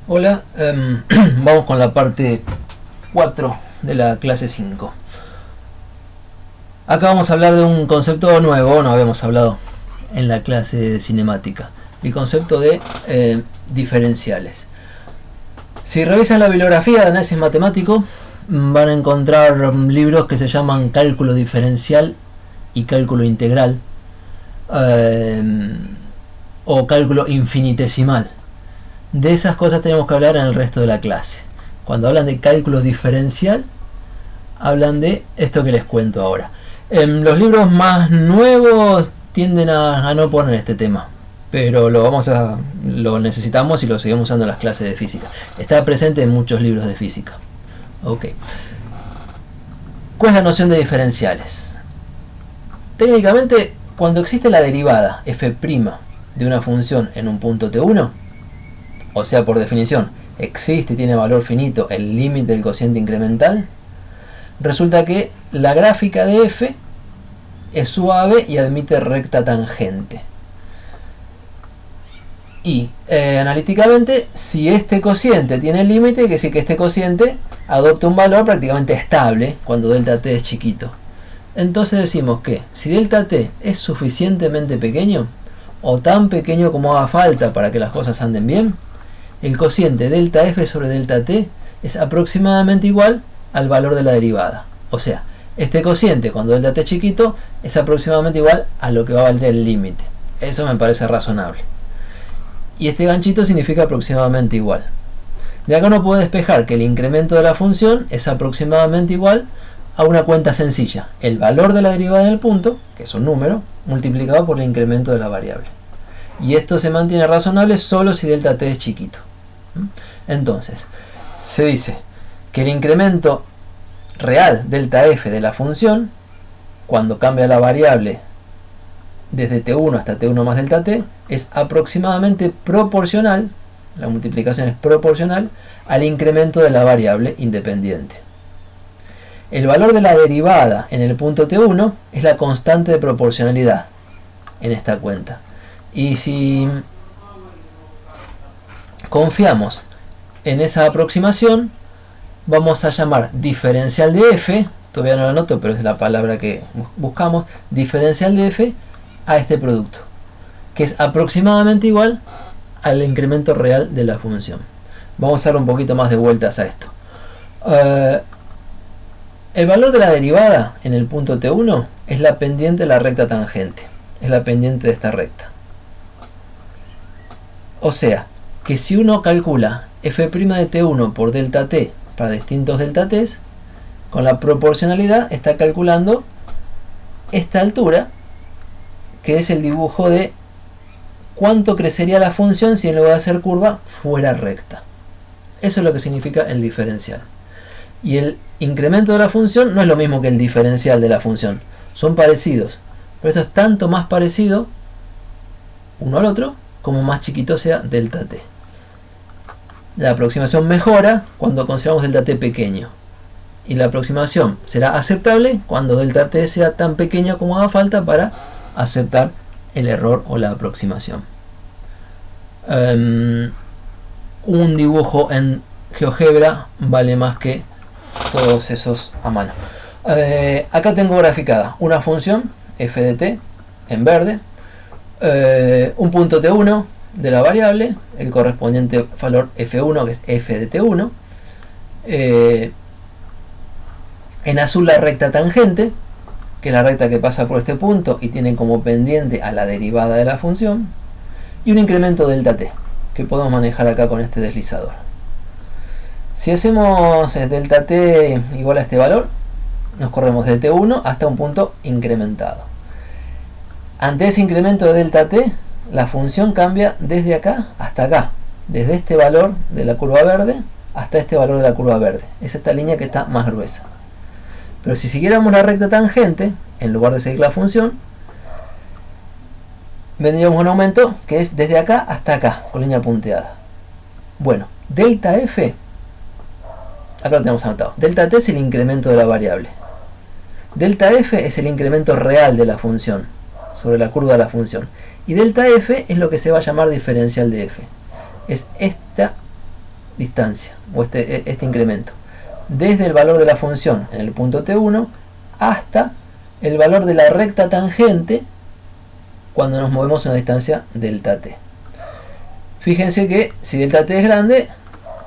Hola, vamos con la parte 4 de la clase 5. Acá vamos a hablar de un concepto nuevo, no habíamos hablado en la clase cinemática, el concepto de diferenciales. Si revisan la bibliografía de análisis matemático, van a encontrar libros que se llaman cálculo diferencial y cálculo integral, o cálculo infinitesimal. De esas cosas tenemos que hablar en el resto de la clase. Cuando hablan de cálculo diferencial, hablan de esto que les cuento ahora. Los libros más nuevos tienden a no poner este tema, pero lo necesitamos y lo seguimos usando en las clases de física. Está presente en muchos libros de física. Ok. ¿Cuál es la noción de diferenciales? Técnicamente, cuando existe la derivada f' de una función en un punto t1, o sea, por definición, existe y tiene valor finito el límite del cociente incremental, resulta que la gráfica de f es suave y admite recta tangente. Y analíticamente, si este cociente tiene límite, quiere decir que este cociente adopta un valor prácticamente estable cuando delta t es chiquito. Entonces decimos que si delta t es suficientemente pequeño, o tan pequeño como haga falta para que las cosas anden bien, el cociente delta f sobre delta t es aproximadamente igual al valor de la derivada. O sea, este cociente cuando delta t es chiquito es aproximadamente igual a lo que va a valer el límite. Eso me parece razonable. Y este ganchito significa aproximadamente igual. De acá uno puede despejar que el incremento de la función es aproximadamente igual a una cuenta sencilla. El valor de la derivada en el punto, que es un número, multiplicado por el incremento de la variable. Y esto se mantiene razonable solo si delta t es chiquito. Entonces, se dice que el incremento real delta f de la función, cuando cambia la variable desde t1 hasta t1 más delta t, es aproximadamente proporcional, la multiplicación es proporcional al incremento de la variable independiente. El valor de la derivada en el punto t1 es la constante de proporcionalidad en esta cuenta. Y si confiamos en esa aproximación, vamos a llamar diferencial de f, todavía no lo anoto, pero es la palabra que buscamos, diferencial de f a este producto, que es aproximadamente igual al incremento real de la función. Vamos a dar un poquito más de vueltas a esto. El valor de la derivada en el punto t1 es la pendiente de la recta tangente, es la pendiente de esta recta. O sea, que si uno calcula f' de t1 por delta t para distintos delta t, con la proporcionalidad está calculando esta altura, que es el dibujo de cuánto crecería la función si en lugar de ser curva fuera recta. Eso es lo que significa el diferencial. Y el incremento de la función no es lo mismo que el diferencial de la función. Son parecidos, pero esto es tanto más parecido uno al otro como más chiquito sea delta t. La aproximación mejora cuando consideramos delta t pequeño. Y la aproximación será aceptable cuando delta t sea tan pequeño como haga falta para aceptar el error o la aproximación. Un dibujo en GeoGebra vale más que todos esos a mano. Acá tengo graficada una función f de t en verde, un punto t1 de la variable, el correspondiente valor f1 que es f de t1, en azul la recta tangente, que es la recta que pasa por este punto y tiene como pendiente a la derivada de la función, y un incremento delta t que podemos manejar acá con este deslizador. Si hacemos delta t igual a este valor, nos corremos de t1 hasta un punto incrementado. Ante ese incremento de delta t, la función cambia desde acá hasta acá, desde este valor de la curva verde hasta este valor de la curva verde. Es esta línea que está más gruesa. Pero si siguiéramos la recta tangente, en lugar de seguir la función, vendríamos a un aumento que es desde acá hasta acá, con línea punteada. Bueno, delta f, acá lo tenemos anotado. Delta t es el incremento de la variable. Delta f es el incremento real de la función, sobre la curva de la función. Y delta f es lo que se va a llamar diferencial de f. Es esta distancia o este incremento desde el valor de la función en el punto t1 hasta el valor de la recta tangente cuando nos movemos a una distancia delta t. Fíjense que si delta t es grande,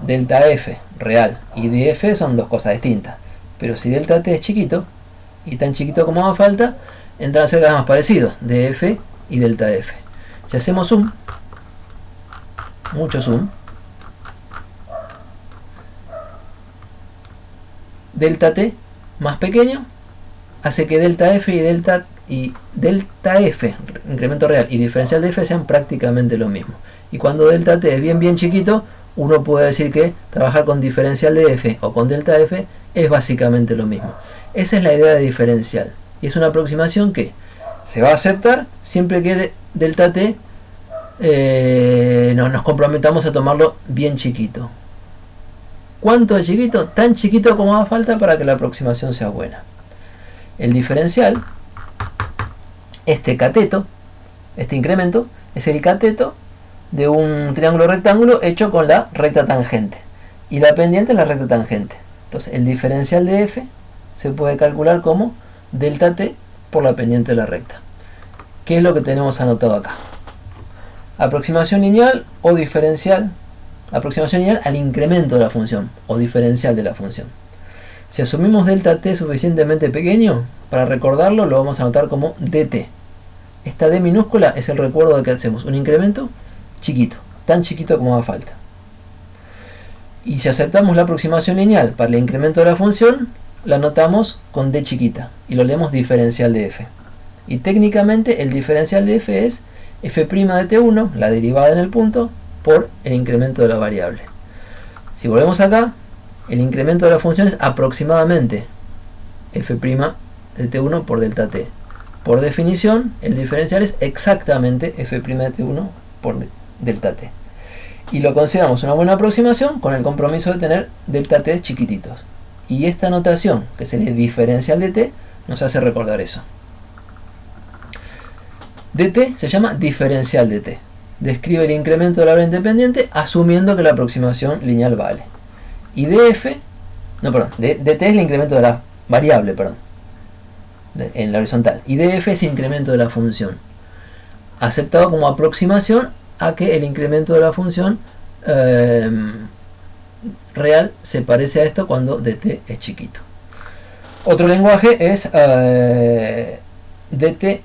delta f real y df son dos cosas distintas, pero si delta t es chiquito y tan chiquito como haga falta, entran a ser cada vez más parecidos, df y delta f. Si hacemos zoom, mucho zoom, delta t más pequeño hace que delta f y delta f, incremento real, y diferencial de f sean prácticamente lo mismo. Y cuando delta t es bien chiquito, uno puede decir que trabajar con diferencial de f o con delta f es básicamente lo mismo. Esa es la idea de diferencial. Y es una aproximación que se va a aceptar siempre que delta t nos comprometamos a tomarlo bien chiquito. ¿Cuánto de chiquito? Tan chiquito como haga falta para que la aproximación sea buena. El diferencial, este cateto, este incremento, es el cateto de un triángulo rectángulo hecho con la recta tangente. Y la pendiente es la recta tangente. Entonces el diferencial de f se puede calcular como delta t por la pendiente de la recta. ¿Qué es lo que tenemos anotado acá? Aproximación lineal o diferencial. Aproximación lineal al incremento de la función o diferencial de la función. Si asumimos delta t suficientemente pequeño, para recordarlo lo vamos a anotar como dt. Esta d minúscula es el recuerdo de que hacemos un incremento chiquito, tan chiquito como haga falta. Y si aceptamos la aproximación lineal para el incremento de la función, la anotamos con d chiquita y lo leemos diferencial de f. Y técnicamente el diferencial de f es f' de t1, la derivada en el punto, por el incremento de la variable. Si volvemos acá, el incremento de la función es aproximadamente f' de t1 por delta t. Por definición, el diferencial es exactamente f' de t1 por delta t. Y lo consideramos una buena aproximación con el compromiso de tener delta t chiquititos. Y esta notación, que es el diferencial de t, nos hace recordar eso. dt se llama diferencial de t. Describe el incremento de la variable independiente asumiendo que la aproximación lineal vale. Y dt es el incremento de la variable, en la horizontal. Y df es incremento de la función, aceptado como aproximación a que el incremento de la función real se parece a esto cuando dt es chiquito. Otro lenguaje es dt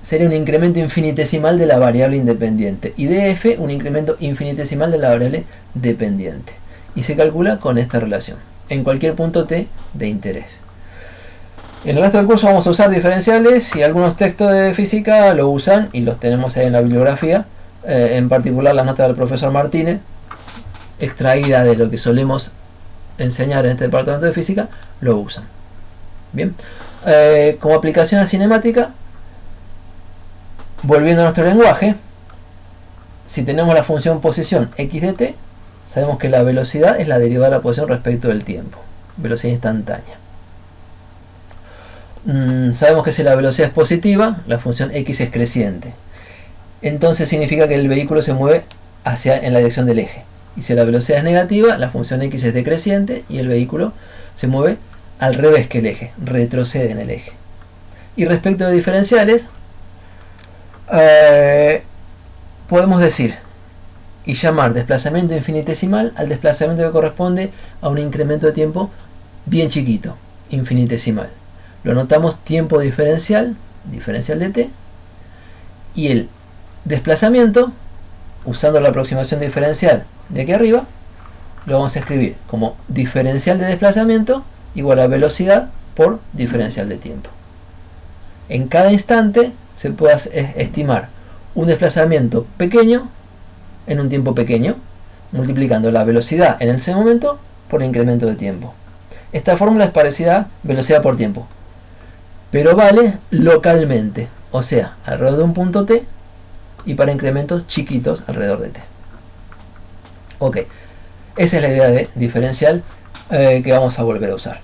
sería un incremento infinitesimal de la variable independiente y df un incremento infinitesimal de la variable dependiente, y se calcula con esta relación en cualquier punto t de interés. En el resto del curso vamos a usar diferenciales y algunos textos de física lo usan y los tenemos ahí en la bibliografía, en particular las notas del profesor Martínez, extraídas de lo que solemos enseñar en este departamento de física, lo usan. Bien, como aplicación a cinemática, volviendo a nuestro lenguaje, si tenemos la función posición x de t, sabemos que la velocidad es la derivada de la posición respecto del tiempo, velocidad instantánea. Sabemos que si la velocidad es positiva, la función x es creciente. Entonces significa que el vehículo se mueve en la dirección del eje. Y si la velocidad es negativa, la función x es decreciente y el vehículo se mueve al revés que el eje, retrocede en el eje. Y respecto de diferenciales, podemos decir y llamar desplazamiento infinitesimal al desplazamiento que corresponde a un incremento de tiempo bien chiquito, infinitesimal. Lo notamos tiempo diferencial, diferencial de t, y el desplazamiento, usando la aproximación diferencial de aquí arriba, lo vamos a escribir como diferencial de desplazamiento igual a velocidad por diferencial de tiempo. En cada instante se puede estimar un desplazamiento pequeño en un tiempo pequeño, multiplicando la velocidad en ese momento por el incremento de tiempo. Esta fórmula es parecida a velocidad por tiempo, pero vale localmente, o sea, alrededor de un punto t, y para incrementos chiquitos alrededor de t. Ok, esa es la idea de diferencial que vamos a volver a usar.